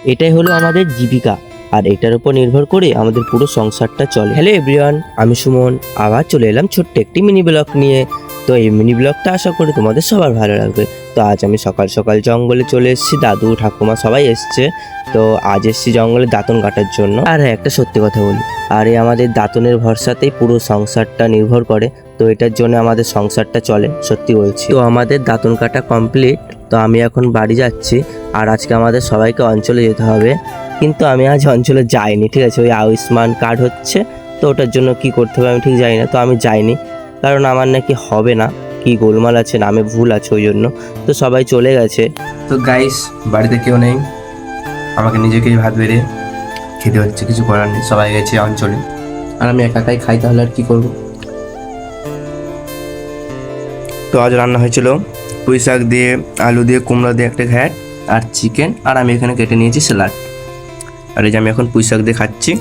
এটাই হলো আমাদের জীবিকা, আর এটার উপর নির্ভর করে আমাদের পুরো সংসারটা চলে। হ্যালো এভরিওয়ান, আমি সুমন আবার চলে এলাম ছোট্ট একটি মিনি ব্লগ নিয়ে। তো এই মিনি ব্লগটা আশা করি তোমাদের সবার ভালো লাগবে। তো আজ আমি সকাল সকাল জঙ্গলে চলে এসেছি, দাদু ঠাকুমা সবাই এসছে। তো আজ এসেছি জঙ্গলে দাঁতন কাটার জন্য। আর হ্যাঁ, একটা সত্যি কথা বলি, আর এই আমাদের দাঁতনের ভরসাতেই পুরো সংসারটা নির্ভর করে। তো এটার জন্য আমাদের সংসারটা চলে, সত্যি বলছি। তো আমাদের দাঁতন কাটা কমপ্লিট। তো আমি এখন বাড়ি যাচ্ছি, আর আজকে আমাদের সবাইকে অঞ্চলে যেতে হবে। কিন্তু আমি আজ অঞ্চলে যাইনি, ঠিক আছে? ওই আয়ুষ্মান কার্ড হচ্ছে, তো ওটার জন্য কি করতে হবে আমি ঠিক জানি না। তো আমি যাইনি, কারণ আমার নাকি হবে না, কি গোলমাল আছে, নামে ভুল আছে, ওই জন্য। তো সবাই চলে গেছে। তো গাইস, বাড়িতে কেউ নেই, আমাকে নিজেকেই ভাত বেড়ে খেতে হচ্ছে, কিছু করার নেই, সবাই গেছে অঞ্চলে, আর আমি একা একাই খাই, তাহলে আর কি করব। তো আজ রান্না হয়েছিল পুঁই শাক দিয়ে, আলু দিয়ে, কুমড়া দিয়ে একটা ঘ্যাট, আর চিকেন, আর আমি এখানে কেটে নিয়েছি স্যালাড। আর এই যে আমি এখন পুঁই শাক দিয়ে খাচ্ছি।